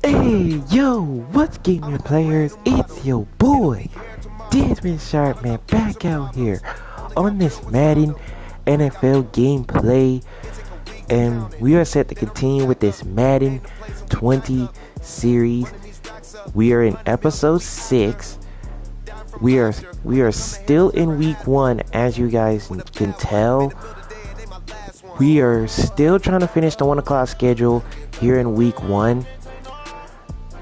Hey, yo, what's gaming players? It's your boy, Desmond Sharpman, back out here on this Madden NFL gameplay, and we are set to continue with this Madden 20 series. We are in episode 6. We are still in week 1, as you guys can tell. We are still trying to finish the 1 o'clock schedule here in week 1.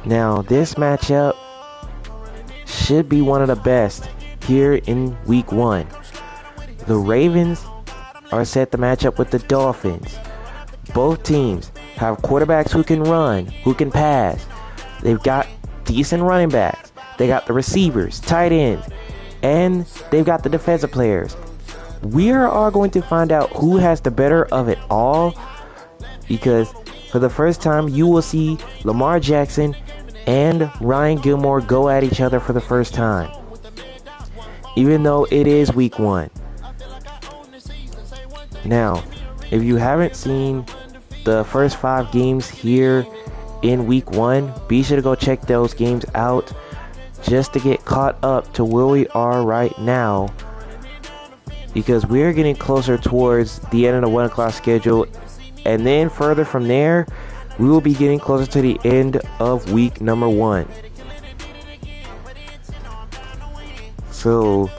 Now, this matchup should be one of the best here in week 1. The Ravens are set to match up with the Dolphins. Both teams have quarterbacks who can run, who can pass. They've got decent running backs. They got the receivers, tight ends, and they've got the defensive players. We are going to find out who has the better of it all, because for the first time you will see Lamar Jackson and Ryan Gilmore go at each other for the first time, even though it is week 1. Now, if you haven't seen the first 5 games here in week 1, be sure to go check those games out just to get caught up to where we are right now, because we're getting closer towards the end of the 1 o'clock schedule, and then further from there we will be getting closer to the end of week number 1. So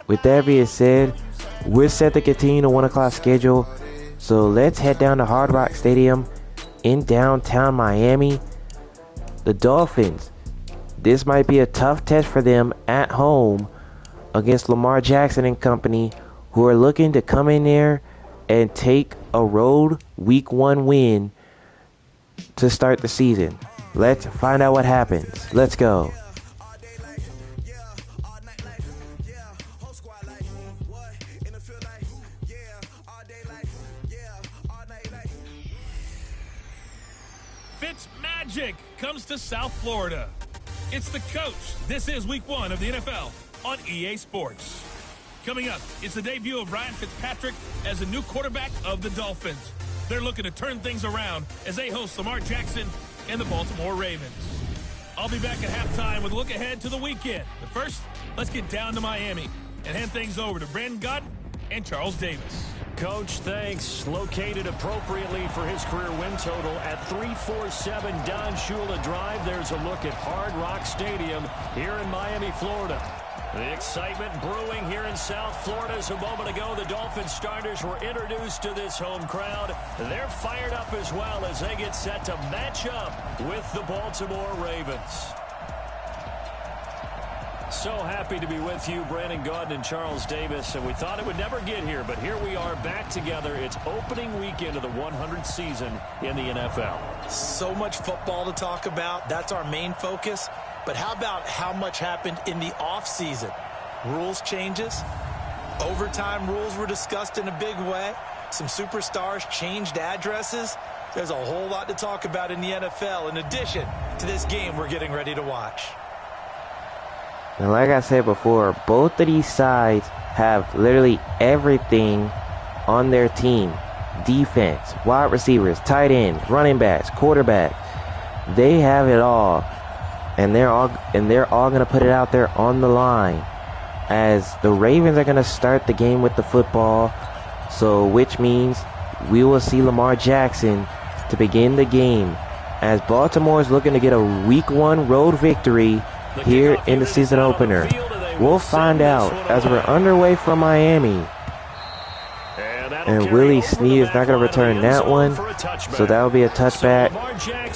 with that being said, we're set to continue the 1 o'clock schedule. So let's head down to Hard Rock Stadium in downtown Miami. The Dolphins, this might be a tough test for them at home against Lamar Jackson and company, who are looking to come in there and take a road week 1 win to start the season. Let's find out what happens. Let's go. Magic comes to South Florida. It's the coach. This is week 1 of the NFL on EA Sports. Coming up, it's the debut of Ryan Fitzpatrick as the new quarterback of the Dolphins. They're looking to turn things around as they host Lamar Jackson and the Baltimore Ravens. I'll be back at halftime with a look ahead to the weekend. But first, let's get down to Miami and hand things over to Brandon Gott and Charles Davis. Coach, thanks. Located appropriately for his career win total at 347 Don Shula Drive. There's a look at Hard Rock Stadium here in Miami, Florida. The excitement brewing here in South Florida. As a moment ago, the Dolphins starters were introduced to this home crowd. They're fired up as well as they get set to match up with the Baltimore Ravens. So happy to be with you, Brandon Gaudin and Charles Davis, and we thought it would never get here, but here we are back together. It's opening weekend of the 100th season in the NFL. So much football to talk about. That's our main focus. But how about how much happened in the offseason? Rules changes. Overtime rules were discussed in a big way. Some superstars changed addresses. There's a whole lot to talk about in the NFL in addition to this game we're getting ready to watch. And like I said before, both of these sides have literally everything on their team. Defense, wide receivers, tight ends, running backs, quarterback. They have it all. And they're all going to put it out there on the line, as the Ravens are going to start the game with the football. So which means we will see Lamar Jackson to begin the game, as Baltimore is looking to get a week 1 road victory here in the season opener. We'll find out as we're underway from Miami. And Willie Snead is not going to return that one, so that will be a touchback.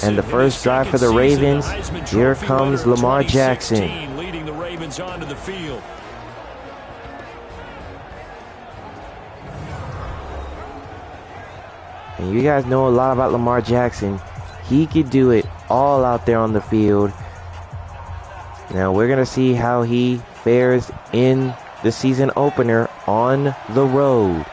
And the first drive for the Ravens, here comes Lamar Jackson. Leading the Ravens onto the field. And you guys know a lot about Lamar Jackson. He could do it all out there on the field. Now we're going to see how he fares in the season opener on the road.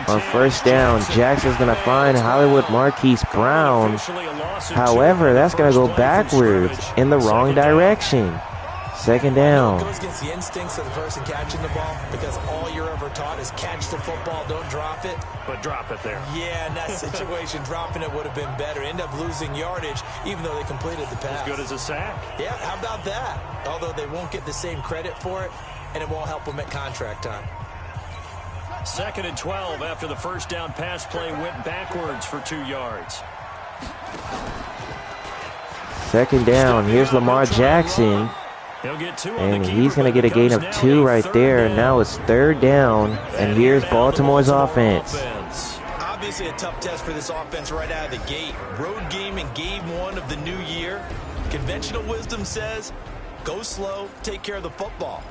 On first down, Jackson's going to find Hollywood Marquise Brown. However, that's going to go backwards in the wrong direction. Second I know down. it goes against the instincts of the person catching the ball because all you're ever taught is catch the football, don't drop it. But drop it there. Yeah, in that situation, dropping it would have been better. End up losing yardage, even though they completed the pass. As good as a sack. Yeah, how about that? Although they won't get the same credit for it, and it won't help them at contract time. 2nd and 12 after the first down pass play went backwards for 2 yards. Second down. Here's Lamar Jackson. He'll get 2 on And the he's going to get a keeper, gain but of it goes 2 now right a there. third Now it's 3rd down. And here's Baltimore's offense. Obviously a tough test for this offense right out of the gate. Road game in game 1 of the new year. Conventional wisdom says, go slow, take care of the football.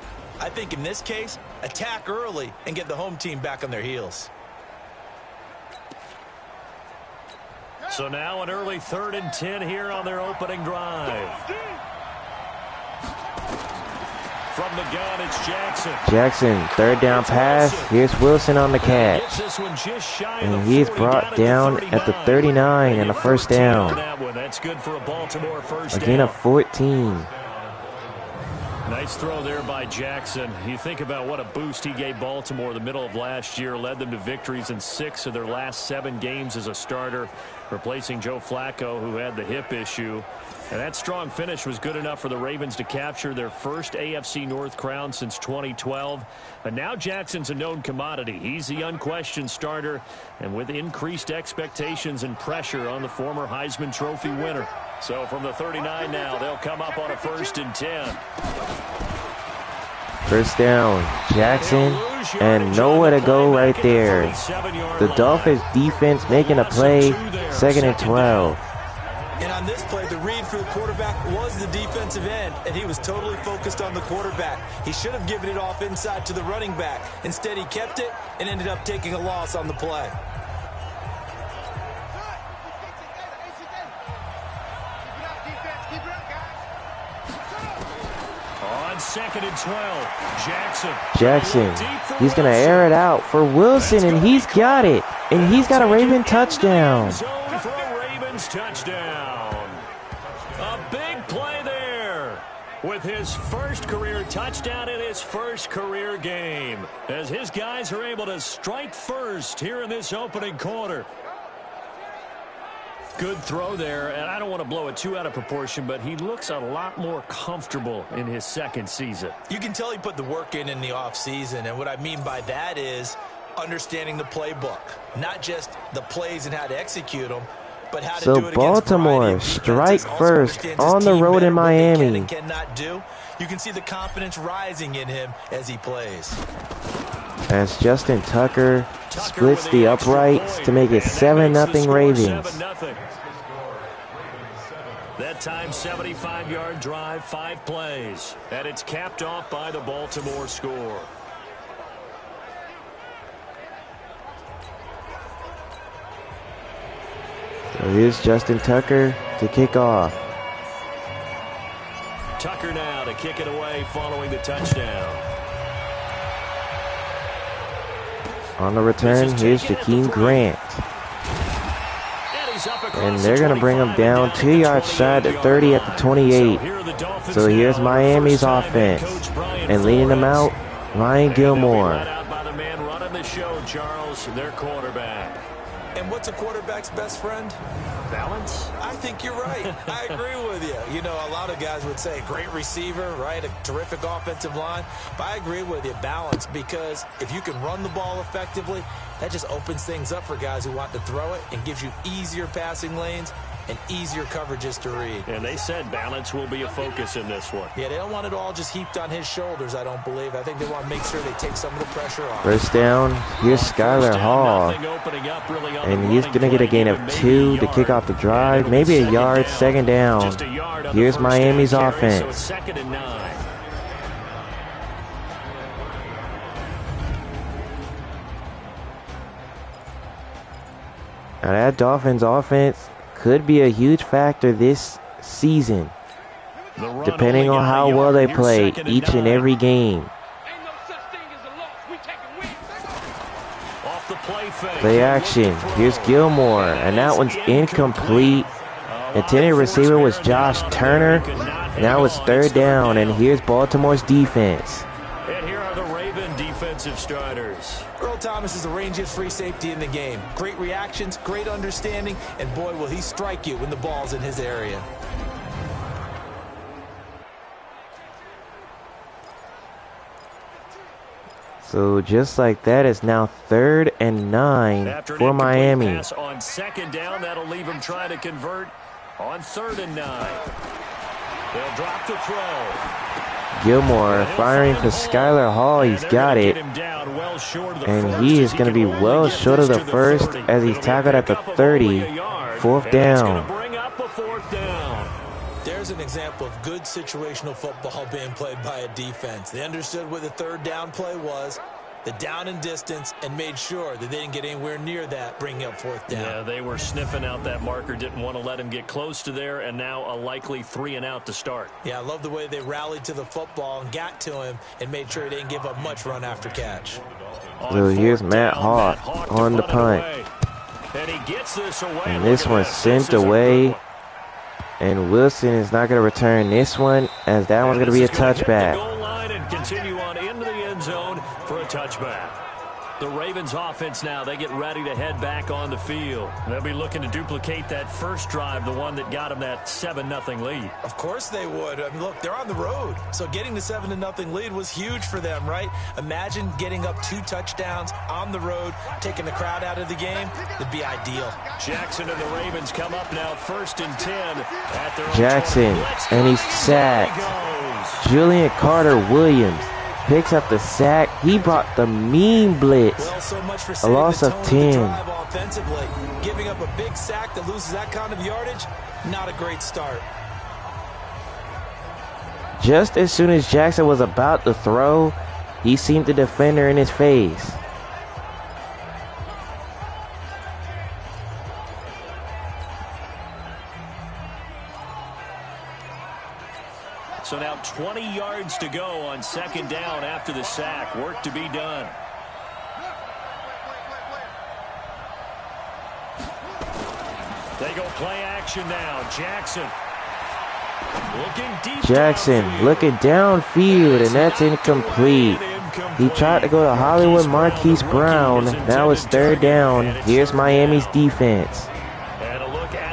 I think in this case, attack early and get the home team back on their heels. So now an early 3rd and 10 here on their opening drive. From the gun, it's Jackson. Jackson, 3rd down pass. Here's Wilson on the catch. And he's brought down at the 39 and a first down. That's good for a Baltimore first A gain of down. 14. Nice throw there by Jackson. You think about what a boost he gave Baltimore the middle of last year, led them to victories in 6 of their last 7 games as a starter, replacing Joe Flacco, who had the hip issue. And that strong finish was good enough for the Ravens to capture their first AFC North crown since 2012. But now Jackson's a known commodity. He's the unquestioned starter, and with increased expectations and pressure on the former Heisman Trophy winner. So from the 39 now, they'll come up on a 1st and 10. First down. Jackson. And nowhere to go right there. The Dolphins defense making a play. 2nd and 12. And on this play, the read for the quarterback was the defensive end, and he was totally focused on the quarterback. He should have given it off inside to the running back. Instead, he kept it and ended up taking a loss on the play. On 2nd and 12, Jackson. He's going to air it out for Wilson, and he's got it. And he's got a Raven touchdown. Zone for a Ravens touchdown. A big play there with his first career touchdown in his first career game, as his guys are able to strike first here in this opening quarter. Good throw there, and I don't want to blow it too out of proportion, but he looks a lot more comfortable in his 2nd season. You can tell he put the work in the offseason, and what I mean by that is understanding the playbook, not just the plays and how to execute them, but how to do it against Baltimore strike first on the road in Miami. Cannot do. You can see the confidence rising in him as he plays. As Justin Tucker splits the uprights to make it 7-0 Ravens. That time 75-yard drive, 5 plays, and it's capped off by the Baltimore score. So here's Justin Tucker to kick off. Tucker now to kick it away following the touchdown. On the return, here's Jakeem Grant. And they're going to bring him down 2 yards shy to 30 at the 28. So here's Miami's offense. And leading them out, Ryan Gilmore. Out by the man running the show, Charles, their quarterback. And what's a quarterback's best friend? Balance? I think you're right. I agree with you. You know, a lot of guys would say great receiver, right? A terrific offensive line. But I agree with you, balance, because if you can run the ball effectively, that just opens things up for guys who want to throw it and gives you easier passing lanes and easier coverages to read. And they said balance will be a focus in this one. Yeah, they don't want it all just heaped on his shoulders, I don't believe. I think they want to make sure they take some of the pressure off. First down, here's Skylar Hall. And he's going to get a gain of 2 to kick off the drive. Maybe a yard, 2nd down. Here's Miami's offense. So 2nd and 9. Now that Dolphins offense could be a huge factor this season, depending on how well they play each and every game. Play action. Here's Gilmore, and that one's incomplete. Intended receiver was Josh Turner, Now it's third down, and here's Baltimore's defense. And here are the Raven defensive starters. Earl Thomas is the rangiest free safety in the game. Great reactions, great understanding, and boy, will he strike you when the ball's in his area. So just like that, it's now 3rd and 9 for Miami. Pass on second down, that'll leave him trying to convert on 3rd and 9. They'll drop the throw. Gilmore firing for Skylar Hall. He's got it. And he is going to be well short of the first as he's tackled at the 30. 4th down. There's an example of good situational football being played by a defense. They understood what the 3rd down play was, the down and distance, and made sure that they didn't get anywhere near that, bringing up 4th down. Yeah, they were sniffing out that marker, didn't want to let him get close to there, and now a likely 3 and out to start. Yeah, I love the way they rallied to the football and got to him and made sure he didn't give up much run after catch. So here's Matt Hawk on the punt. And this one's sent away. And Wilson is not going to return this one, as that one's going to be a touchback. Continue on into the end zone for a touchback. The Ravens offense now, they get ready to head back on the field. They'll be looking to duplicate that first drive, the one that got them that 7-0 lead. Of course they would. I mean, look, they're on the road. So getting the 7-0 lead was huge for them, right? Imagine getting up 2 touchdowns on the road, taking the crowd out of the game. It'd be ideal. Jackson and the Ravens come up now 1st and 10 at their own Jackson, and he's sacked. Julian Carter-Williams picks up the sack. He brought the mean blitz. Well, so much for a loss of 10. Offensively, giving up a big sack that loses that kind of yardage, not a great start. Just as soon as Jackson was about to throw, he seen the defender in his face. So now 20 yards to go on 2nd down after the sack. Work to be done. They go play action now. Jackson. Looking deep. Jackson looking downfield, and that's incomplete. He tried to go to Hollywood Marquise Brown. Now it's 3rd down. Here's Miami's defense.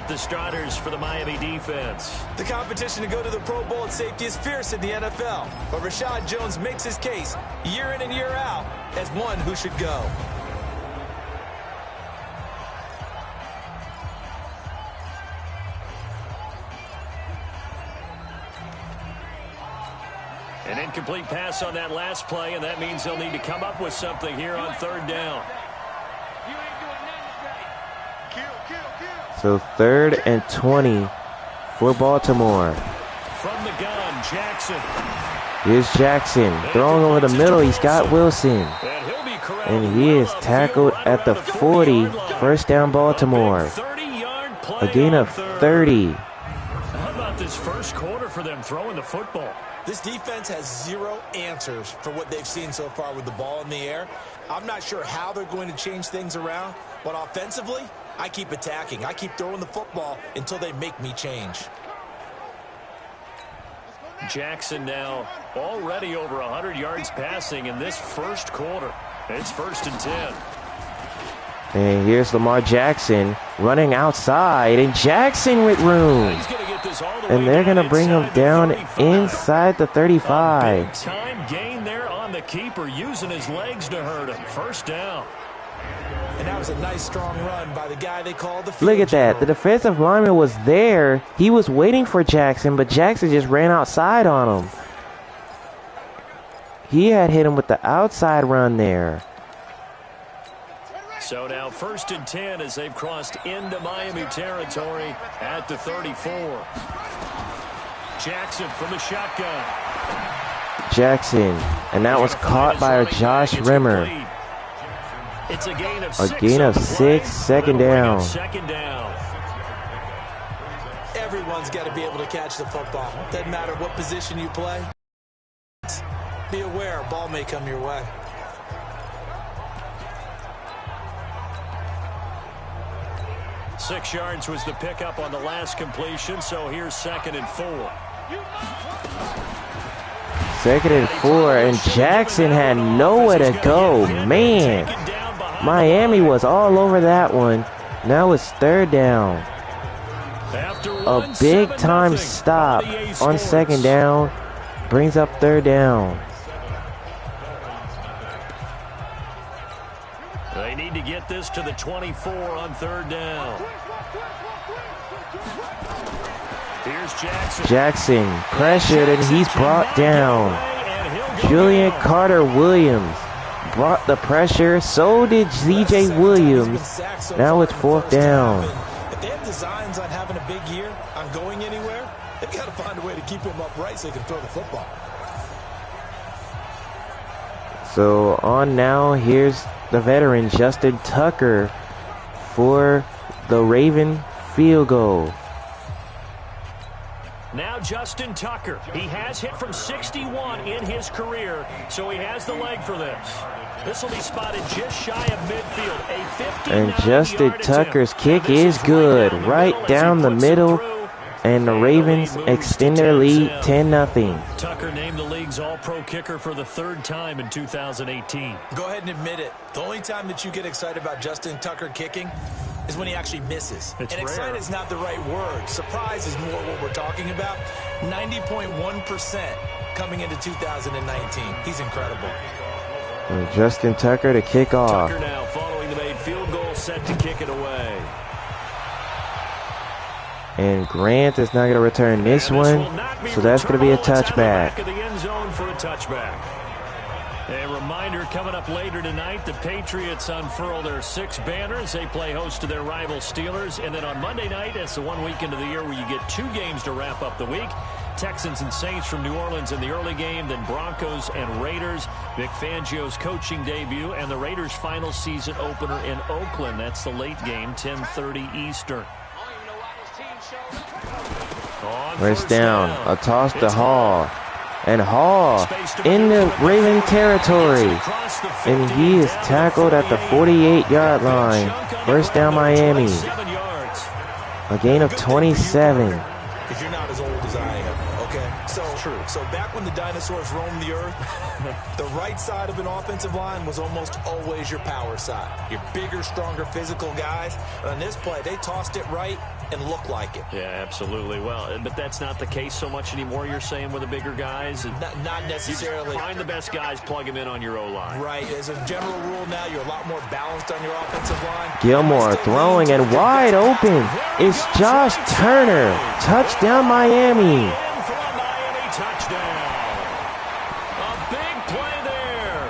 The starters for the Miami defense. The competition to go to the Pro Bowl at safety is fierce in the NFL, but Rashad Jones makes his case year in and year out as one who should go. An incomplete pass on that last play, and that means they'll need to come up with something here on 3rd down. So 3rd and 20 for Baltimore. From the gun, Jackson. Here's Jackson throwing over the middle. He's got Wilson. And he is tackled at the 40. 1st down Baltimore. A gain of 30. How about this first quarter for them throwing the football? This defense has 0 answers for what they've seen so far with the ball in the air. I'm not sure how they're going to change things around, but offensively, I keep attacking. I keep throwing the football until they make me change. Jackson now already over 100 yards passing in this first quarter. It's 1st and 10. And here's Lamar Jackson running outside, and Jackson with room. And they're going to bring him down inside the 35. Big time gain there on the keeper, using his legs to hurt him. 1st down. And that was a nice strong run by the guy they called the field Look at that. general. The defensive lineman was there. He was waiting for Jackson, but Jackson just ran outside on him. He had hit him with the outside run there. So now 1st and 10 as they've crossed into Miami territory at the 34. Jackson from the shotgun. Jackson. And that was caught by Josh Rimmer. It's a gain of six, 2nd down. 2nd down. Everyone's got to be able to catch the football. Doesn't matter what position you play. Be aware, a ball may come your way. Six yards was the pickup on the last completion, so here's 2nd and 4. Second and 4, and Jackson had nowhere to go. Man, Miami was all over that one. Now it's third down. A big-time stop on second down brings up third down. They need to get this to the 24 on third down. Here's Jackson. Jackson pressured, and he's brought down. Julian Carter-Williams brought the pressure. So did Z.J. Williams. Now it's fourth down. If they have designs on having a big year, on going anywhere, they've got to find a way to keep him upright so they can throw the football. So on now, here's the veteran Justin Tucker for the Raven field goal. Now Justin Tucker. He has hit from 61 in his career, so he has the leg for this. This will be spotted just shy of midfield. A 59-yard And Justin Tucker's kick is good, right down the middle, and the Ravens extend their lead 10-0. Tucker named the league's all-pro kicker for the third time in 2018. Go ahead and admit it. The only time that you get excited about Justin Tucker kicking is when he actually misses. It's and rare. excited is not the right word. Surprise is more what we're talking about. 90.1% coming into 2019. He's incredible. And Justin Tucker to kick off. Tucker now following the made field goal, set to kick it away. And Grant is not going to return this one, so that's going to be a touchback. Of the end zone for a touchback. A reminder coming up later tonight, the Patriots unfurl their 6 banners. They play host to their rival Steelers. And then on Monday night, it's the one weekend of the year where you get 2 games to wrap up the week. Texans and Saints from New Orleans in the early game, then Broncos and Raiders. Vic Fangio's coaching debut and the Raiders' final season opener in Oakland. That's the late game, 10:30 Eastern. First down, a toss to Hall. And Hall in the Raven territory. And he is tackled at the 48-yard line. First down Miami. A gain of 27. If you're not as old as I am, okay? So back when the dinosaurs roamed the earth, the right side of an offensive line was almost always your power side. Your bigger, stronger, physical guys. And on this play, they tossed it right and looked like it. Yeah, absolutely. Well, but that's not the case so much anymore, you're saying, with the bigger guys? Not necessarily. You just find the best guys, plug them in on your O-line. Right. As a general rule now, you're a lot more balanced on your offensive line. Gilmore throwing and wide open. It's Josh Turner. Touchdown Miami. For a Miami touchdown. A big play there.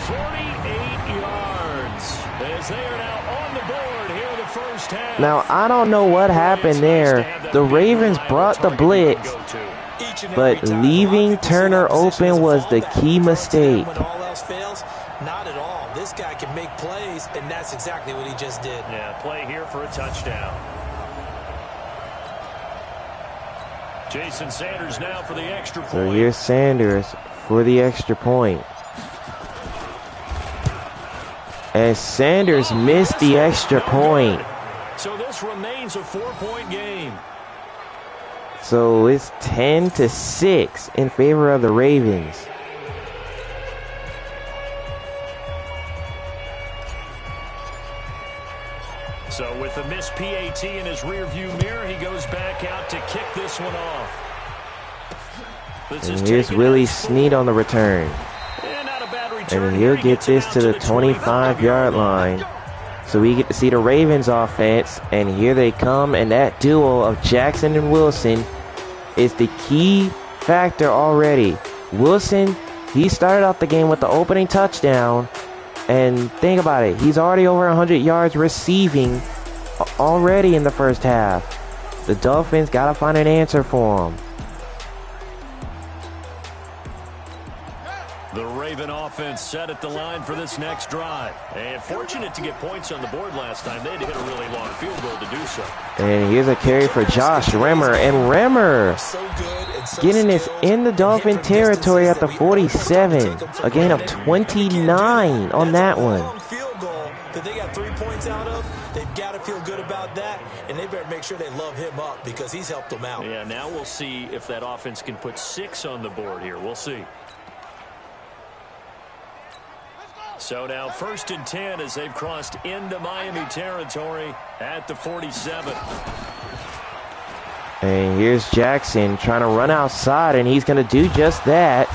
48 yards. As they are now on the board here in the first half. Now, I don't know what happened there. The Ravens brought the blitz, but leaving Turner open was the key mistake. When all else fails, not at all. This guy can make plays, and that's exactly what he just did. Yeah, play here for a touchdown. Jason Sanders now for the extra point. So here's Sanders for the extra point. And Sanders missed the extra point. So this remains a 4-point game. So it's 10-6 in favor of the Ravens. So with the missed PAT in his rearview mirror, he goes back out to kick this one off. And here's Willie Snead on the return. And he'll get this to the 25-yard line. So we get to see the Ravens offense. And here they come. And that duo of Jackson and Wilson is the key factor already. Wilson, he started off the game with the opening touchdown. And think about it. He's already over 100 yards receiving already in the first half. The Dolphins got to find an answer for him. The Raven offense set at the line for this next drive. And fortunate to get points on the board last time. They had to hit a really long field goal to do so. And here's a carry for Josh Remmer. And Remmer getting this in the Dolphin territory at the 47. A gain of 29 on that one. Field goal that they got 3 points out of. They've got to feel good about that, and they better make sure they love him up because he's helped them out. Yeah, now we'll see if that offense can put 6 on the board here. We'll see. So now 1st and 10 as they've crossed into Miami territory at the 47. And here's Jackson trying to run outside, and he's going to do just that.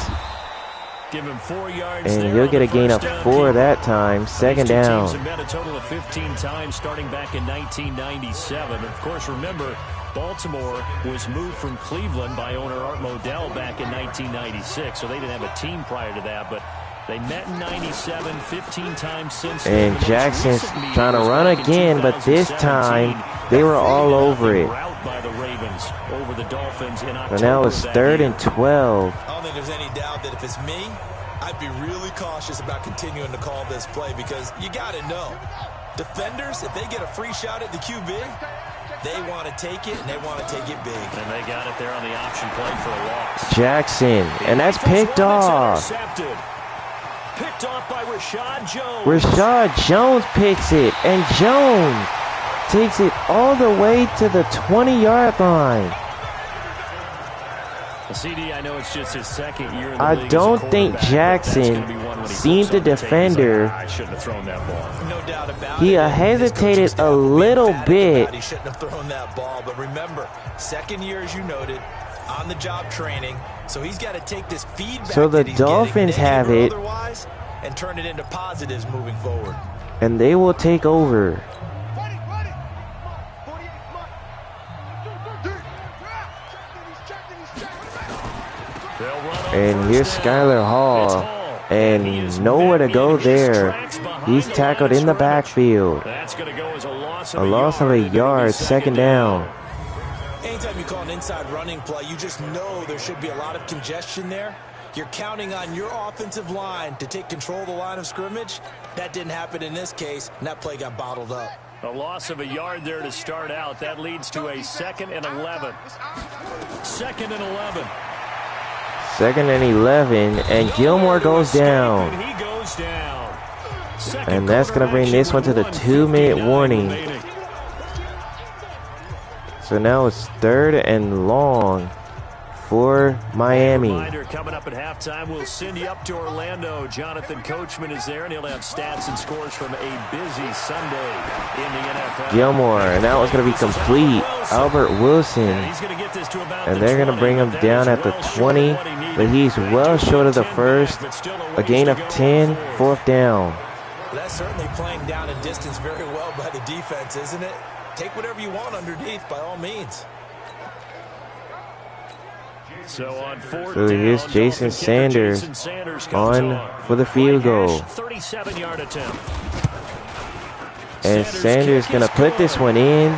Give him 4 yards. And he'll get a gain of 4 that time. 2nd down. Teams have met a total of 15 times starting back in 1997. Of course, remember, Baltimore was moved from Cleveland by owner Art Modell back in 1996, so they didn't have a team prior to that, but they met in 97, 15 times since then. And Jackson's trying to run again, but this time they were all over it. By the Ravens over the Dolphins in October. So now it's 3rd and 12. I don't think there's any doubt that if it's me, I'd be really cautious about continuing to call this play because you got to know, defenders, if they get a free shot at the QB, they want to take it, and they want to take it big. And they got it there on the option play for a loss. Jackson, and that's picked off. Picked off by Rashad Jones. Rashad Jones picks it, and Jones takes it all the way to the 20-yard line. CD, I know it's just his 2nd year in the I league don't as a think Jackson seen the defender. I shouldn't have thrown that ball. No doubt about He it. hesitated a little bit. He shouldn't have thrown that ball, but remember, 2nd year, as you noted, on the job training, so he's got to take this feedback. So the Dolphins have it, and turn it into positives moving forward. And they will take over. And here's Skylar Hall, and nowhere to go there. He's tackled in the backfield. A loss of a yard, 2nd down. Anytime you call an inside running play, you just know there should be a lot of congestion there. You're counting on your offensive line to take control of the line of scrimmage. That didn't happen in this case, and that play got bottled up. A loss of a yard there to start out. That leads to a 2nd and 11. 2nd and 11. 2nd and 11, and Gilmore goes down. He goes down. And that's going to bring this one to the 2-minute warning. So now it's 3rd and long for Miami. Coming up at halftime, we'll send you up to Orlando. Jonathan Coachman is there, and he'll have stats and scores from a busy Sunday in the NFL. Gilmore, and that was going to be complete. Albert Wilson, and they're going to bring him down at the 20, but he's well short of the first. A gain of 10, 4th down. That's certainly playing down a distance very well by the defense, isn't it? Take whatever you want underneath, by all means. So on 4th So here's down, Jason Sanders on for the field goal. 37-yard attempt. And Sanders going to put this one in,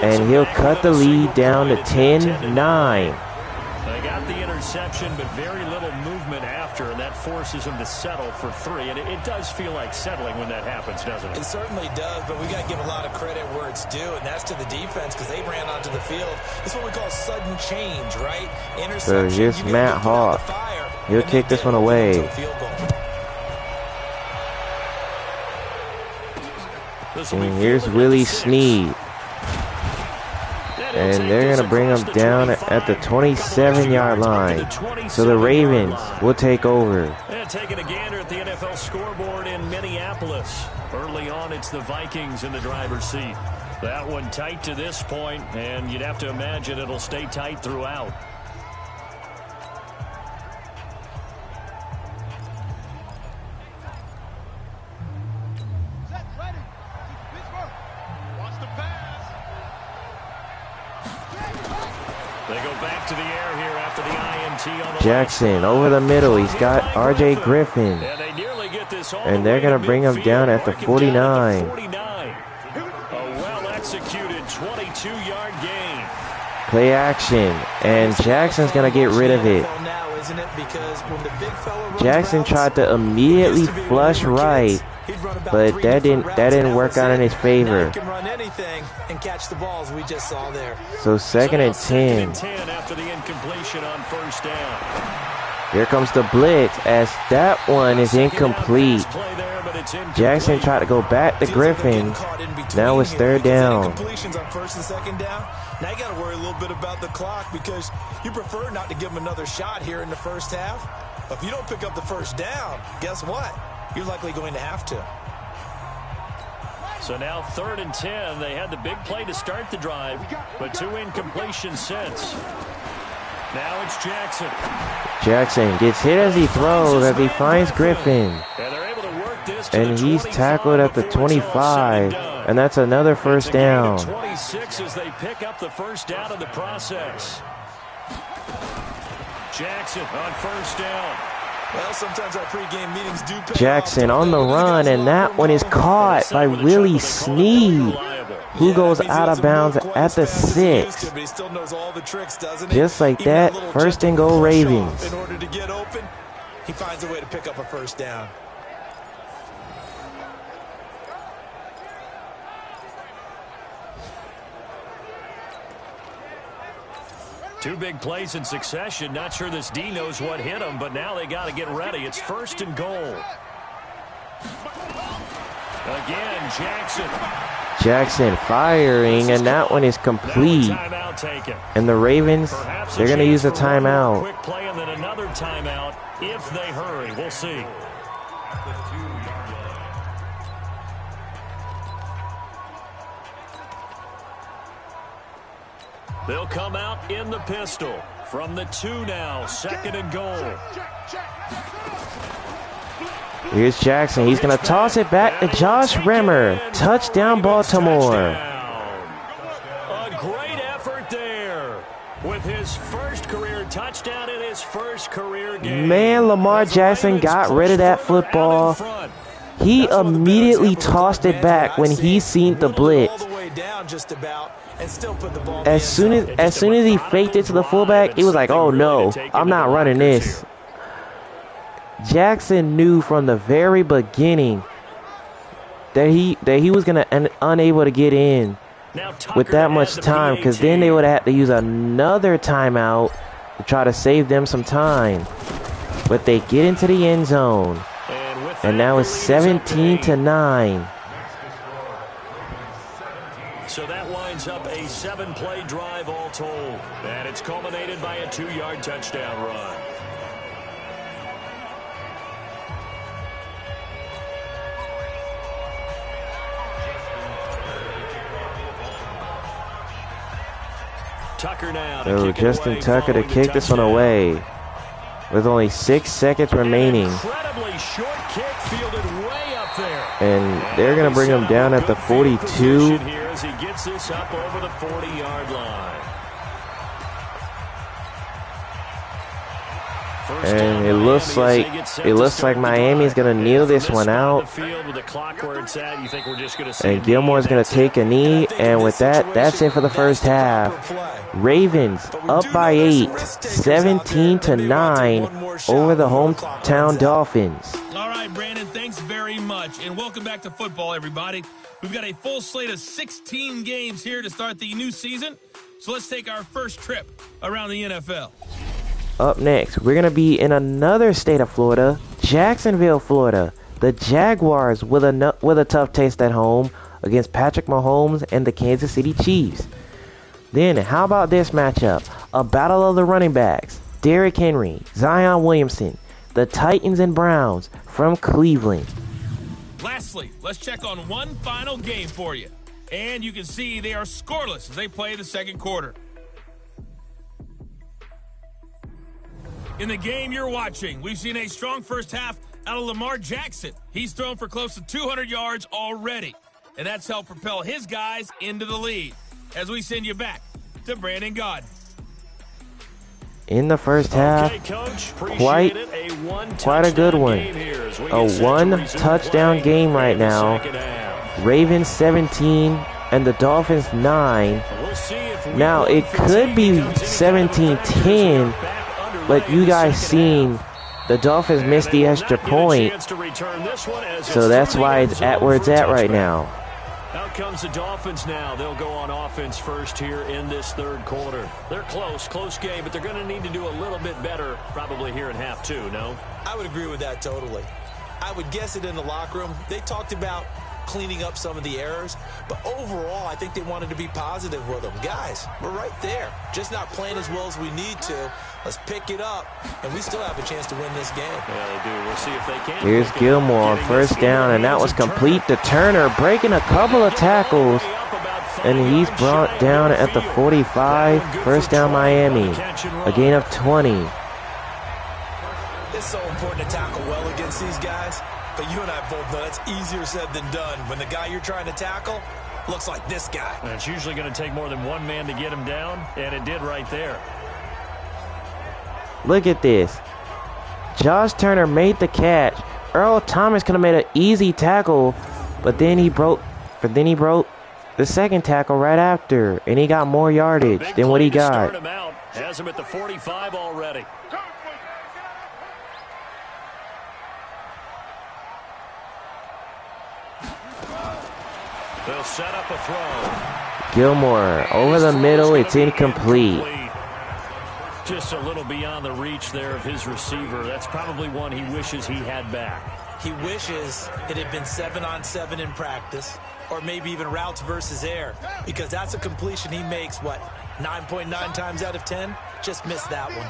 and he'll cut the lead down to 10-9. They got the interception, but very little movement after, and that forces him to settle for 3. And it does feel like settling when that happens, doesn't it? It certainly does, but we got to give a lot of credit where it's due, and that's to the defense because they ran onto the field. It's what we call sudden change, right? So here's Matt Hawk. He'll kick this one away. And here's Willie Snead. And they're going to bring him down at the 27-yard line. So the Ravens will take over. And taking a gander at the NFL scoreboard in Minneapolis. Early on, it's the Vikings in the driver's seat. That one tight to this point, and you'd have to imagine it'll stay tight throughout. They go back to the air here after the INT on the Jackson over the middle. He's got R.J. Griffin. And they nearly get this all And they're going to bring him down at the 49. A well-executed 22-yard gain. Play action. And Jackson's going to get rid of it. Jackson tried to immediately flush right, but that didn't work out in his favor. So 2nd and 10. After the incompletion on 1st down. Here comes the blitz as that one is incomplete. Jackson tried to go back to Griffin. Now it's third down. Completions on first and second down. Now you got to worry a little bit about the clock because you prefer not to give them another shot here in the first half. But if you don't pick up the first down, guess what? You're likely going to have to. So now 3rd and 10. They had the big play to start the drive, but 2 incompletions since. Now it's Jackson. Jackson gets hit as he throws, as he finds Griffin. And he's tackled at the 25. And that's another first down. 26 as they pick up the first down in the process. Jackson on first down. Well, sometimes our pregame meetings do pay Jackson off. on the run, and that one is caught by Willie Snead, who goes out of bounds at the 6. Just like that, first and goal Ravens. In order to get open, he finds a way to pick up a first down. Two big plays in succession. Not sure this D knows what hit him, but now they got to get ready. It's first and goal. Again, Jackson. Jackson firing, and that one is complete. And the Ravens, they're going to use a timeout. Quick play and then another timeout if they hurry. We'll see. They'll come out in the pistol from the 2 now, 2nd and goal. Here's Jackson. He's going to toss it back to Josh Remmer. Touchdown, Baltimore. A great effort there with his first career touchdown in his first career game. Man, Lamar Jackson got rid of that football. He immediately tossed it back when he seen the blitz. As soon as he faked it to the fullback, he was like, "Oh no, I'm not running this." Jackson knew from the very beginning that he was gonna unable to get in with that much time, because then they would have had to use another timeout to try to save them some time. But they get into the end zone, and now it's 17-9. So that winds up a 7-play drive all told. And it's culminated by a 2-yard touchdown run. Tucker now. So Justin Tucker to kick this one away with only 6 seconds remaining. Incredibly short kick fielded way up there. And they're going to bring him down at the 42. As he gets this up over the 40-yard line. And it looks like Miami's gonna kneel this one out. And Gilmore's gonna take a knee, and with that, that's it for the first half. Ravens up by 8, 17-9 over the hometown Dolphins. All right, Brandon, thanks very much, and welcome back to football, everybody. We've got a full slate of 16 games here to start the new season, so let's take our first trip around the NFL. Up next, we're going to be in another state of Florida, Jacksonville, Florida. The Jaguars with a tough taste at home against Patrick Mahomes and the Kansas City Chiefs. Then, how about this matchup? A battle of the running backs. Derrick Henry, Zion Williamson, the Titans and Browns from Cleveland. Lastly, let's check on one final game for you. And you can see they are scoreless as they play the second quarter. In the game you're watching, we've seen a strong first half out of Lamar Jackson. He's thrown for close to 200 yards already, and that's helped propel his guys into the lead. As we send you back to Brandon Gaudin. In the first half, quite a good one. A one-touchdown game right now. Ravens 17 and the Dolphins 9. Now, it could be 17-10, but you guys seen the Dolphins missed the extra point, so that's why it's at where it's at right now. comes the Dolphins now. They'll go on offense first here in this third quarter. They're close game, but they're going to need to do a little bit better probably here in half two, no? I would agree with that totally. I would guess it in the locker room. They talked about cleaning up some of the errors, but overall, I think they wanted to be positive with them. Guys, we're right there. Just not playing as well as we need to. Let's pick it up, and we still have a chance to win this game. Yeah, they do. We'll see if they can. Here's Gilmore on first down, and that was complete to Turner, breaking a couple of tackles, and he's brought down at the 45. First down, Miami. A gain of 20. It's so important to tackle well against these guys, but you and I both know that's easier said than done when the guy you're trying to tackle looks like this guy. And it's usually going to take more than one man to get him down, and it did right there. Look at this. Josh Turner made the catch. Earl Thomas could have made an easy tackle, but then he broke the second tackle right after, and he got more yardage than what he got. Has him at the 45 already. They'll set up a throw. Gilmore over the middle. It's incomplete. Just a little beyond the reach there of his receiver. That's probably one he wishes he had back. He wishes it had been 7-on-7 in practice, or maybe even routes versus air, because that's a completion he makes, 9.9 times out of 10? Just missed that one.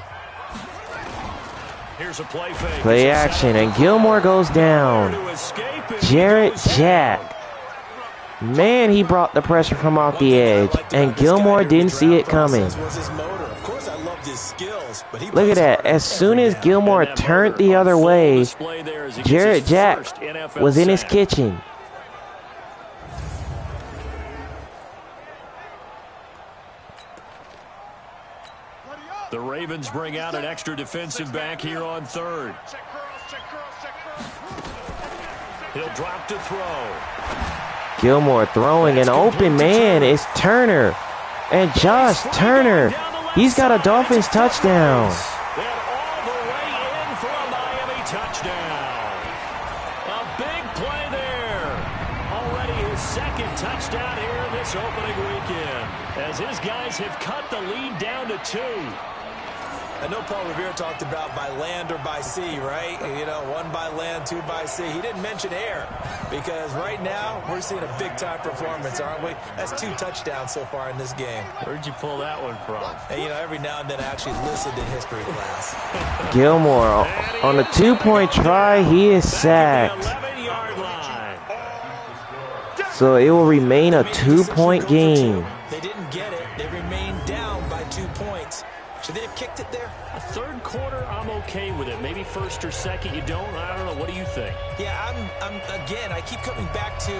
Here's a play fake. Play action, and Gilmore goes down. Jarrett Jack. Man, he brought the pressure from off the edge, and Gilmore didn't see it coming. Look at that. As soon as Gilmore turned the other way, Jarrett Jack was in his kitchen. The Ravens bring out an extra defensive back here on third. He'll drop to throw. Gilmore throwing an open man is Turner. And Josh Turner, he's got a Dolphins touchdown. And all the way in for a Miami touchdown. A big play there. Already his second touchdown here in this opening weekend, as his guys have cut the lead down to 2. I know Paul Revere talked about by land or by sea, right? You know, 1 by land, 2 by sea. He didn't mention air, because right now we're seeing a big-time performance, aren't we? That's 2 touchdowns so far in this game. Where'd you pull that one from? And, you know, every now and then I actually listened in history class. Gilmore on the 2-point try, he is sacked. 11-yard line. So it will remain a 2-point game. They didn't get it. They remained down by 2 points. Should they have kicked it there? A third quarter, I'm okay with it. Maybe first or second, you don't. I don't know. What do you think? Yeah, again, I keep coming back to,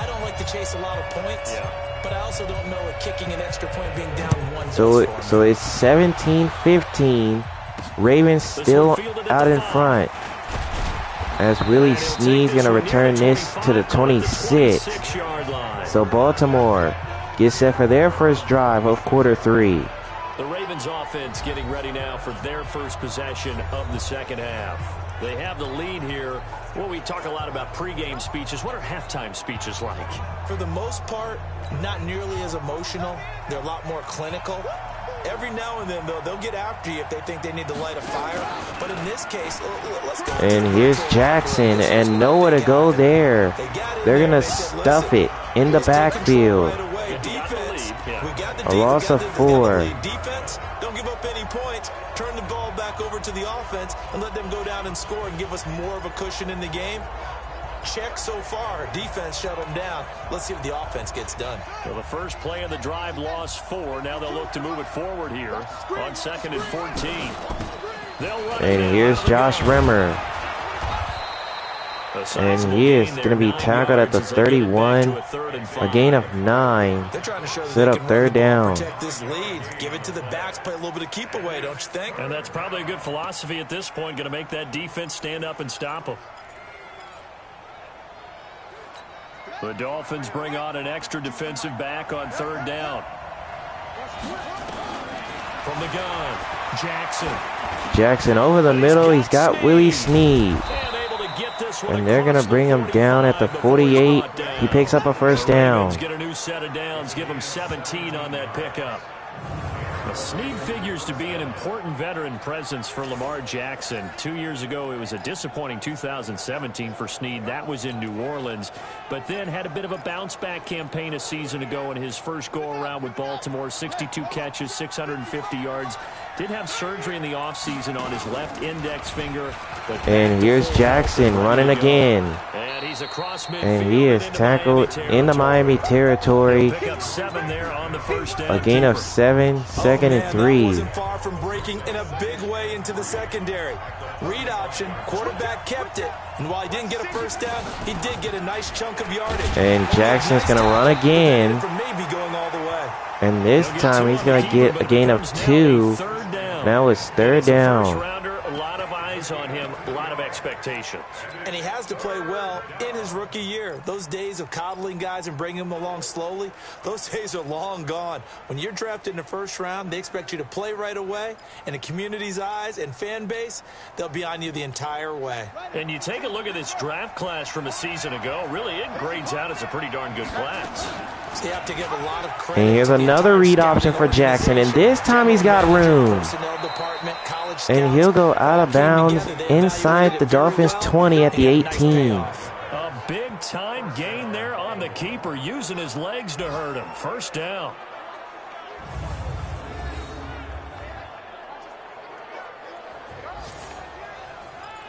I don't like to chase a lot of points, but I also don't know if kicking an extra point being down 1. So it's 17-15. Ravens still out in front, as Willie Snead's going to return this to the 26. So Baltimore gets set for their first drive of quarter 3. The Ravens offense getting ready now for their first possession of the second half. They have the lead here. Well, we talk a lot about pregame speeches. What are halftime speeches like? For the most part, not nearly as emotional. They're a lot more clinical. Every now and then, though, they'll get after you if they think they need to light a fire. But in this case, let's go. And here's Jackson, and nowhere to go there. They're going to stuff it in the backfield. A loss of 4. Defense, don't give up any points. Turn the ball back over to the offense and let them go down and score and give us more of a cushion in the game. Check so far. Defense shut them down. Let's see if the offense gets done. Well, the first play of the drive lost 4. Now they'll look to move it forward here on 2nd and 14. And here's Josh Rimmer. And he is going to be tackled at the 31. A gain of 9. Set up third down. Protect this lead. Give it to the backs. Play a little bit of keep away, don't you think? And that's probably a good philosophy at this point. Going to make that defense stand up and stop them. The Dolphins bring on an extra defensive back on third down. From the gun, Jackson. Jackson over the middle. He's got Willie Snead. And able to get And they're going to bring him down at the 48. He picks up a first down. Get a new set of downs, give him 17 on that pickup. Snead figures to be an important veteran presence for Lamar Jackson. 2 years ago, it was a disappointing 2017 for Snead. That was in New Orleans, but then had a bit of a bounce-back campaign a season ago in his first go-around with Baltimore. 62 catches, 650 yards. Did have surgery in the offseason on his left index finger. And here's Jackson running again. And he's across midfield. And he is tackled in the Miami territory. A gain of 7, second and 3. Wasn't far from breaking in a big way into the secondary. Read option, quarterback kept it. And while he didn't get a first down, he did get a nice chunk of yardage. And Jackson's going to run again. And this time he's going to get a gain of 2. Now it's third down. A lot of eyes on him, a lot of expectations. And he has to play well in his rookie year. Those days of coddling guys and bringing them along slowly, those days are long gone. When you're drafted in the first round, they expect you to play right away. And the community's eyes and fan base, they'll be on you the entire way. And you take a look at this draft class from a season ago, really it grades out as a pretty darn good class. So you have to give a lot of credit. And here's another read option for Jackson, and this time he's got room. And he'll go out of bounds inside the Dolphins 20 at the 18. A big time gain there on the keeper, using his legs to hurt him. First down.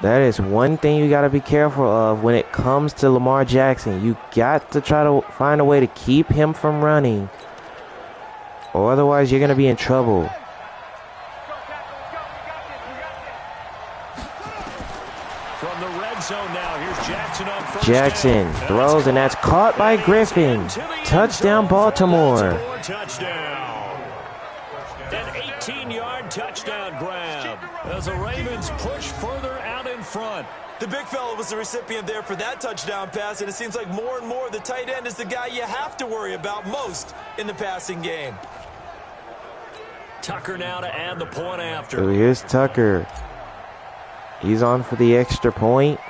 That is one thing you got to be careful of when it comes to Lamar Jackson. You got to try to find a way to keep him from running, or otherwise you're going to be in trouble. From the red zone now, here's Jackson on first Jackson down. throws, and that's caught by Griffin. Touchdown, Baltimore. Touchdown. An 18-yard touchdown grab as the Ravens push further out in front. The big fella was the recipient there for that touchdown pass, and it seems like more and more the tight end is the guy you have to worry about most in the passing game. Tucker now to add the point after. So here's Tucker. He's on for the extra point.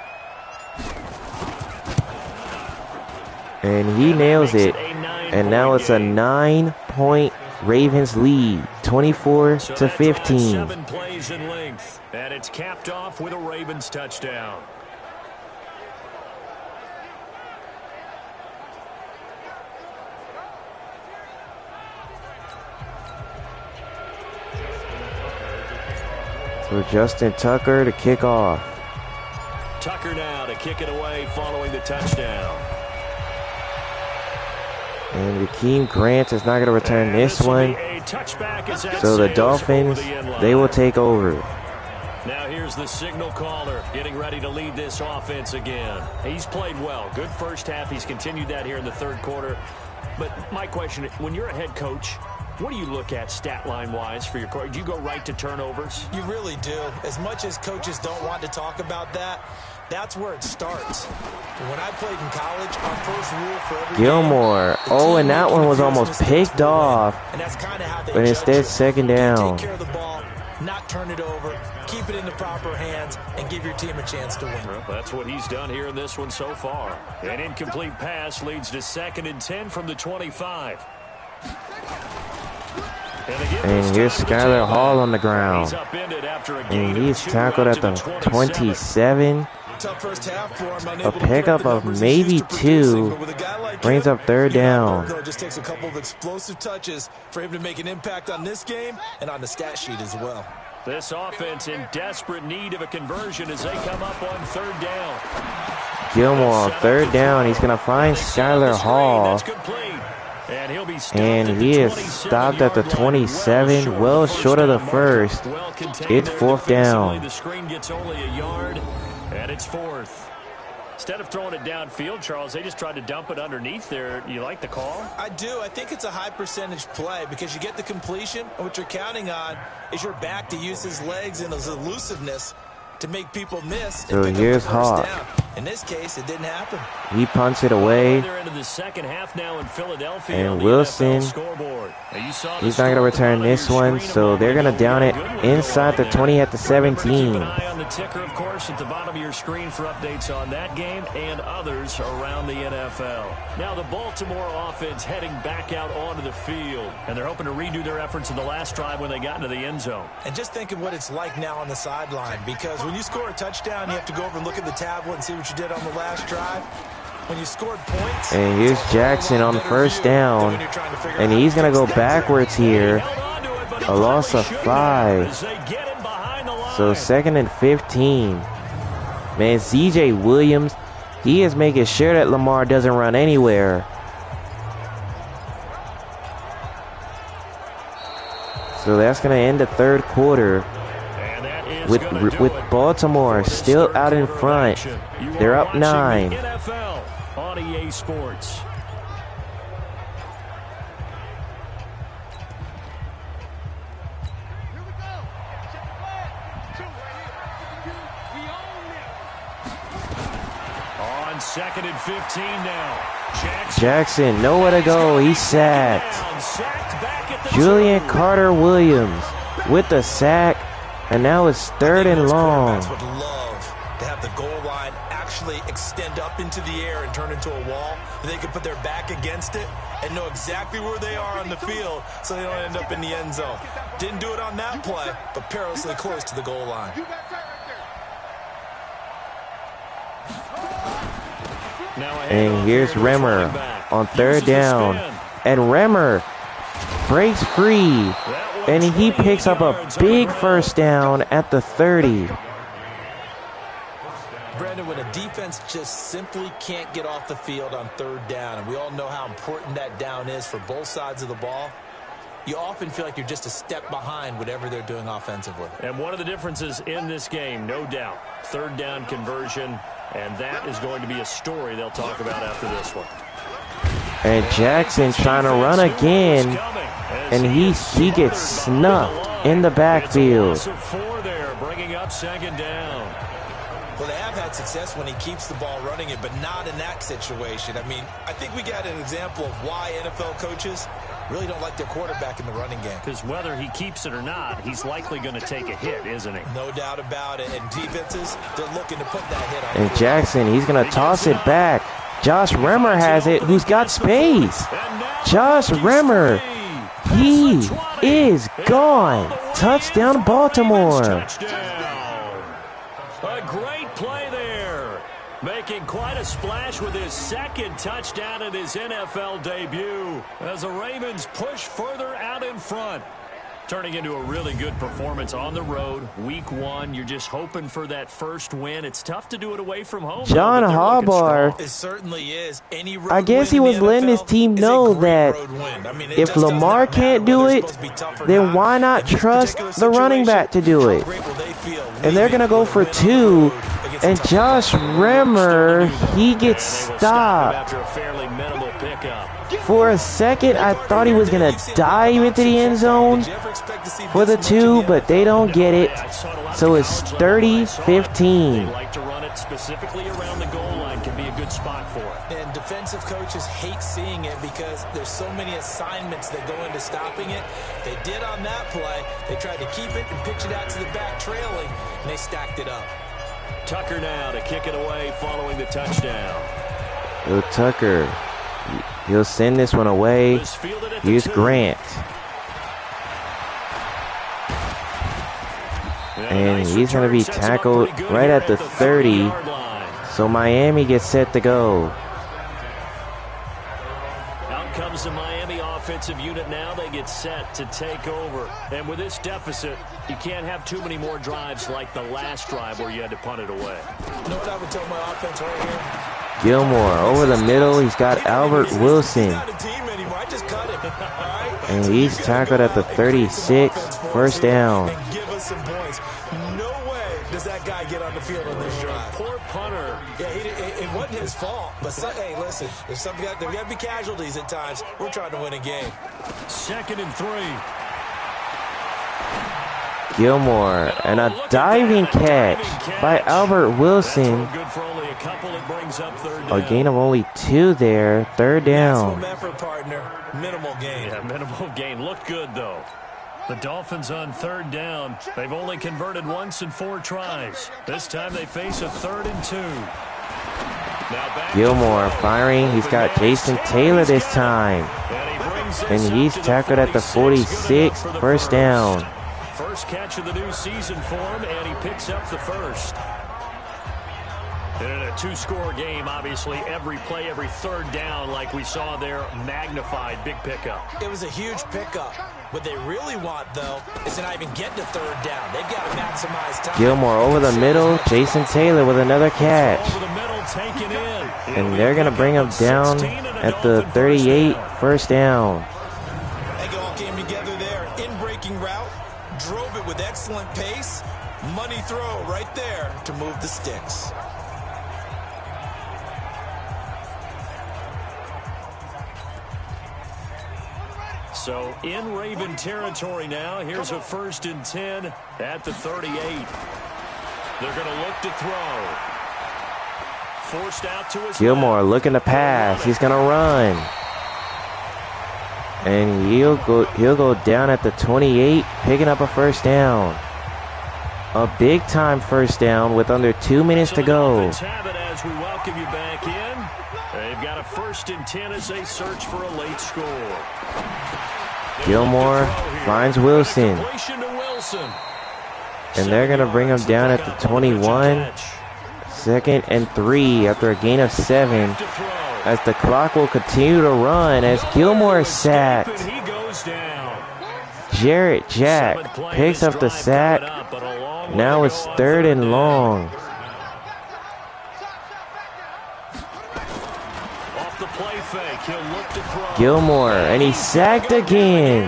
And he nails it. And now it's a 9-point Ravens lead, 24-15. 7 plays in length, and it's capped off with a Ravens touchdown. So Justin Tucker to kick off. Tucker now to kick it away following the touchdown. And Rakeem Grant is not going to return this one. So the Dolphins, they will take over. Now here's the signal caller getting ready to lead this offense again. He's played well. Good first half. He's continued that here in the third quarter. But my question, when you're a head coach, what do you look at stat line-wise for your coach? Do you go right to turnovers? You really do. As much as coaches don't want to talk about that, that's where it starts. When I played in college, our first rule for every Gilmore. game, Oh, and that one was almost picked off. And that's kind of how they but instead, second down. Take care of the ball, not turn it over, keep it in the proper hands, and give your team a chance to win. Well, that's what he's done here in this one so far. An incomplete pass leads to 2nd and 10 from the 25. And here's Skylar Hall on the ground. And he's tackled at the 27. A pickup of maybe 2 brings up third down. It just takes a couple of explosive touches for him to make an impact on this game and on the stat sheet as well. This offense in desperate need of a conversion as they come up on third down. Gilmore on third down. He's going to find Skylar Hall. And he is stopped at the 27, well short of the first. It's fourth down. The screen gets only a yard, and it's 4th. Instead of throwing it downfield, Charles, they just tried to dump it underneath there. You like the call? I do. I think it's a high percentage play because you get the completion, and what you're counting on is your back to use his legs and his elusiveness to make people miss. So here's Hawk. In this case, it didn't happen. He punts it away. And Wilson, he's not going to return this one, so they're going to down it inside the 20 at the 17. ticker, of course, at the bottom of your screen for updates on that game and others around the NFL. Now the Baltimore offense heading back out onto the field, and they're hoping to redo their efforts in the last drive when they got into the end zone. And just think of what it's like now on the sideline, because when you score a touchdown, you have to go over and look at the tablet and see what you did on the last drive. When you scored points, and here's Jackson on first down, and he's going to go backwards here. A loss of 5. So 2nd and 15. Man, C.J. Williams, he is making sure that Lamar doesn't run anywhere. So that's going to end the third quarter with Baltimore still out in front. They're up 9. NFL on EA Sports. On 2nd and 15 now. Jackson, nowhere to go. He's sacked. Julian Carter-Williams with the sack, and now it's 3rd and long. Would love to have the goal line actually extend up into the air and turn into a wall. They can put their back against it and know exactly where they are on the field so they don't end up in the end zone. Didn't do it on that play, but perilously close to the goal line. And here's Remmer on 3rd down. And Remmer breaks free. And he picks up a big 1st down at the 30. Brandon, when a defense just simply can't get off the field on 3rd down, and we all know how important that down is for both sides of the ball, you often feel like you're just a step behind whatever they're doing offensively. And one of the differences in this game, no doubt, 3rd down conversion, and that is going to be a story they'll talk about after this one. And Jackson trying to run again, and he gets snuffed in the backfield. It's a loss of 4 there, bringing up 2nd down. Well, they have had success when he keeps the ball running it, but not in that situation. I mean, I think we got an example of why NFL coaches really don't like their quarterback in the running game. Because whether he keeps it or not, he's likely going to take a hit, isn't he? No doubt about it. And defenses, they're looking to put that hit on. And Jackson, he's going to toss it back. Josh Remmer has it, who's got space. Josh Remmer, he is gone. Touchdown, Baltimore. A great play there. Making quite a splash with his 2nd touchdown in his NFL debut as the Ravens push further out in front. Turning into a really good performance on the road. Week 1, you're just hoping for that first win. It's tough to do it away from home. John Harbaugh, it certainly is. I guess he was letting his team know that if Lamar can't do it, then why not trust the running back to do it? And they're going to go for 2. And Josh Remmer, he gets stopped. After a fairly minimal pickup. For a second, I thought he was going to dive into the end zone for the 2, but they don't get it. So it's 30-15. Like to run it specifically around the goal line can be a good spot for it. And defensive coaches hate seeing it because there's so many assignments that go into stopping it. They did on that play. They tried to keep it and pitch it out to the back trailing, and they stacked it up. Tucker now to kick it away following the touchdown. Oh, Tucker. He'll send this one away. Here's Grant. And he's going to be tackled right at the 30. So Miami gets set to go. Out comes the Miami offensive unit now. They get set to take over. And with this deficit, you can't have too many more drives like the last drive where you had to punt it away. You know what I would tell my offense right here? Gilmore over the middle. He's got Albert Wilson. And he's tackled at the 36. 1st down. Give us some points. No way does that guy get on the field on this drive. Poor punter. Yeah, it wasn't his fault. But hey, listen, there's got to be casualties at times. We're trying to win a game. 2nd and 3. Gilmore, and a diving catch by Albert Wilson. A gain of only 2 there. 3rd down. Effort, partner. Minimal gain. Yeah, minimal gain. Looked good, though. The Dolphins on 3rd down. They've only converted once in 4 tries. This time they face a 3rd and 2. Gilmore firing. He's got Jason Taylor this time. And he's tackled at the 46. First down. First catch of the new season for him, and he picks up the first. And in a 2-score game, obviously, every play, every 3rd down, like we saw there, magnified, big pickup. It was a huge pickup. What they really want, though, is to not even get to 3rd down. They've got to maximize time. Gilmore over the middle. Jason Taylor with another catch. Over the middle, taken in. And they're going to bring him down at the 38. First down. They all came together there. In-breaking route. Drove it with excellent pace. Money throw right there to move the sticks. So in Raven territory now. Here's a 1st and 10 at the 38. They're going to look to throw. Forced out to his Gilmore looking to pass. He's going to run. And he'll go down at the 28, picking up a first down. A big-time first down with under 2 minutes to go. As we welcome you back in, they've got a 1st and 10 as they search for a late score. Gilmore finds Wilson. And they're going to bring him down at the 21. 2nd and 3 after a gain of 7. As the clock will continue to run as Gilmore is sacked. Jarrett Jack picks up the sack. Now it's 3rd and long. Gilmore, and he's sacked again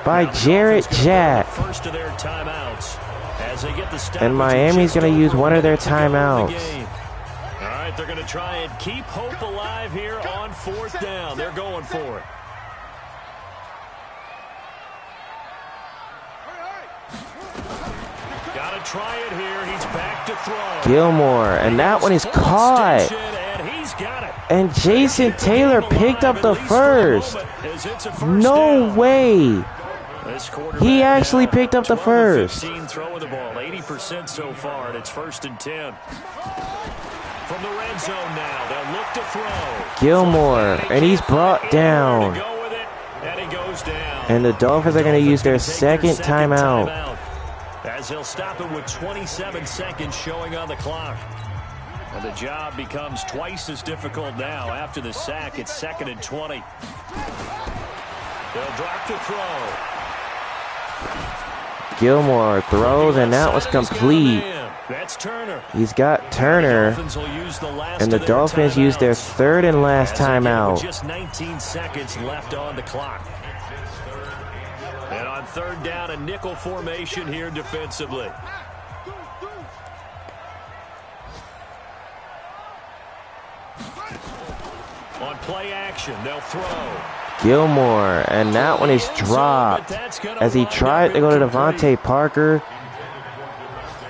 by Jarrett Jack. And Miami's going to use one of their timeouts. All right, they're going to try and keep hope alive here on 4th down. They're going for it. Got to try it here. He's back to throw. Gilmore, and that one is caught. And Jason Taylor picked up the first. No way. He actually picked up the first. Throwing the ball, 80% so far, and it's 1st and 10. From the red zone now, they'll look to throw. Gilmore, and he's brought down. And he goes down. And the Dolphins are going to use their 2nd timeout. As he'll stop it with 27 seconds showing on the clock. And the job becomes twice as difficult now. After the sack, it's 2nd and 20. They'll drop to throw. Gilmore throws, and that was complete. That's Turner. He's got Turner, and the Dolphins use their 3rd and last timeout. Just 19 seconds left on the clock. And on 3rd down, a nickel formation here defensively. On play action, they'll throw. Gilmore, and that one is dropped as he tried to go to Devontae Parker.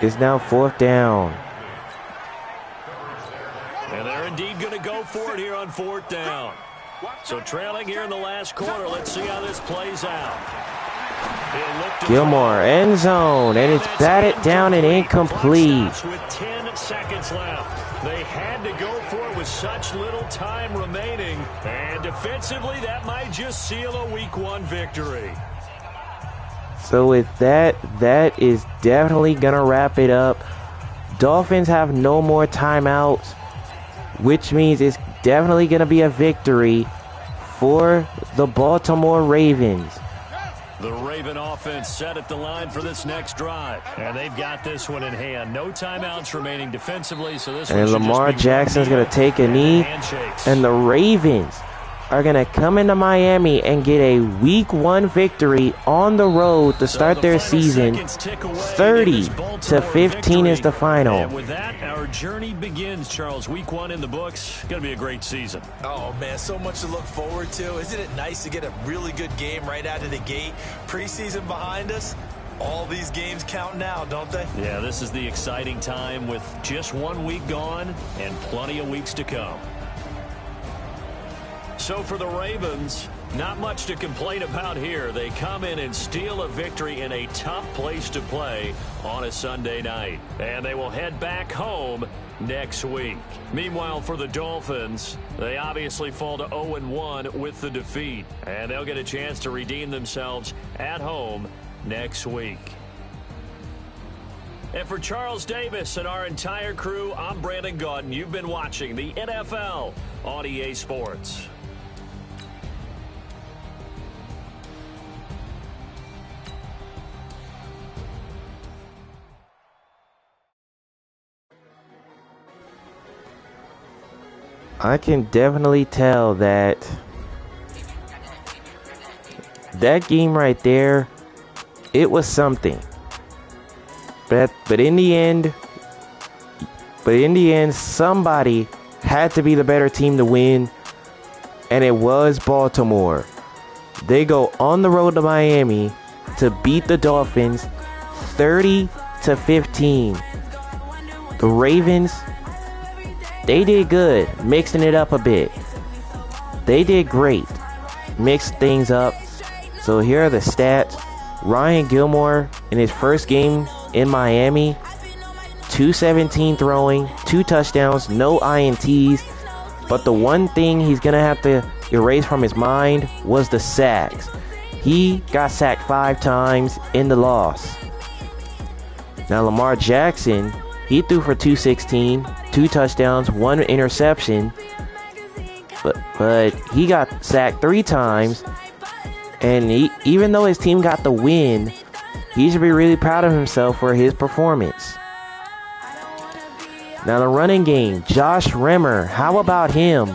It's now 4th down. And they're indeed going to go for it here on 4th down. So trailing here in the last quarter. Let's see how this plays out. Gilmore, end zone, and it's batted down and incomplete. With 10 seconds left. They had to go for it with such little time remaining. And defensively, that might just seal a Week 1 victory. So with that is definitely going to wrap it up. Dolphins have no more timeouts, which means it's definitely going to be a victory for the Baltimore Ravens. The Raven offense set at the line for this next drive. And they've got this one in hand. No timeouts remaining defensively. So this and Lamar Jackson's going to take a knee. And the Ravens are going to come into Miami and get a Week 1 victory on the road to start their season. 30-15 is the final. And with that, our journey begins, Charles. Week 1 in the books. Going to be a great season. Oh, man, so much to look forward to. Isn't it nice to get a really good game right out of the gate? Preseason behind us. All these games count now, don't they? Yeah, this is the exciting time with just 1 week gone and plenty of weeks to come. So for the Ravens, Not much to complain about here. They come in and steal a victory in a tough place to play on a Sunday night. And they will head back home next week. Meanwhile, for the Dolphins, they obviously fall to 0-1 with the defeat. And they'll get a chance to redeem themselves at home next week. And for Charles Davis and our entire crew, I'm Brandon Gaudin. You've been watching the NFL on EA Sports. I can definitely tell that game right there, it was something. But in the end, somebody had to be the better team to win, and it was Baltimore. They go on the road to Miami to beat the Dolphins 30-15. The Ravens, they did good, mixing it up a bit. They did great, mixed things up. So here are the stats. Ryan Gilmore, in his first game in Miami, 217 throwing, 2 touchdowns, no INTs. But the one thing he's going to have to erase from his mind was the sacks. He got sacked 5 times in the loss. Now Lamar Jackson, he threw for 216, 2 touchdowns, 1 interception. But he got sacked 3 times. And even though his team got the win, he should be really proud of himself for his performance. Now the running game, Josh Rimmer, how about him?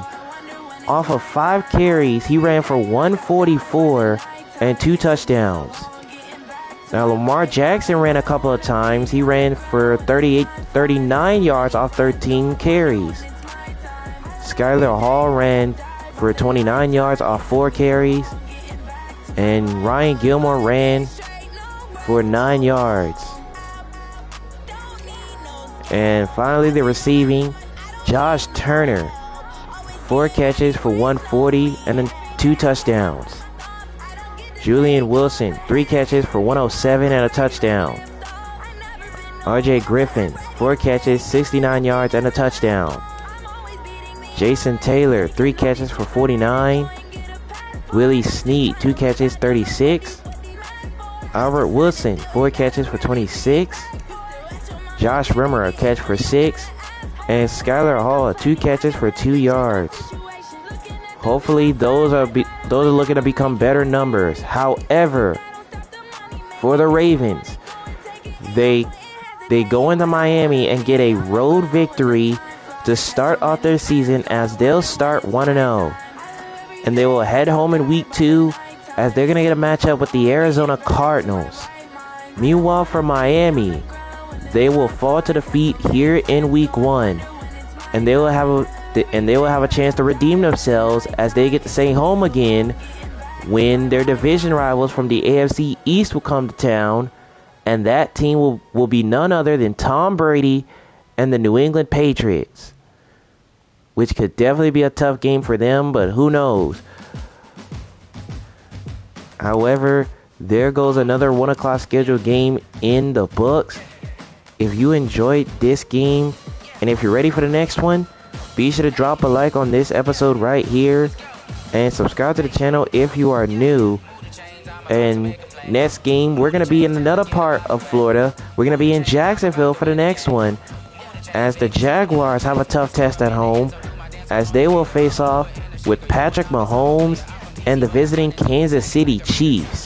Off of 5 carries, he ran for 144 and 2 touchdowns. Now Lamar Jackson ran a couple of times. He ran for 39 yards off 13 carries. Skylar Hall ran for 29 yards off 4 carries. And Ryan Gilmore ran for 9 yards. And finally, the receiving, Josh Turner, 4 catches for 140 and then 2 touchdowns. Julian Wilson, 3 catches for 107 and a touchdown. RJ Griffin, 4 catches, 69 yards and a touchdown. Jason Taylor, 3 catches for 49. Willie Snead, 2 catches, 36. Albert Wilson, 4 catches for 26. Josh Rimmer, a catch for 6. And Skylar Hall, 2 catches for 2 yards. Hopefully, those are looking to become better numbers. However, for the Ravens, they go into Miami and get a road victory to start off their season, as they'll start 1-0. And they will head home in week 2 as they're going to get a matchup with the Arizona Cardinals. Meanwhile, for Miami, they will fall to defeat here in week 1. And they will have a chance to redeem themselves as they get to stay home again when their division rivals from the AFC East will come to town. And that team will be none other than Tom Brady and the New England Patriots, which could definitely be a tough game for them, but who knows. However, there goes another 1 o'clock scheduled game in the books. If you enjoyed this game, and if you're ready for the next one, be sure to drop a like on this episode right here, and subscribe to the channel if you are new. And next game, we're going to be in another part of Florida. We're going to be in Jacksonville for the next one, as the Jaguars have a tough test at home, as they will face off with Patrick Mahomes and the visiting Kansas City Chiefs.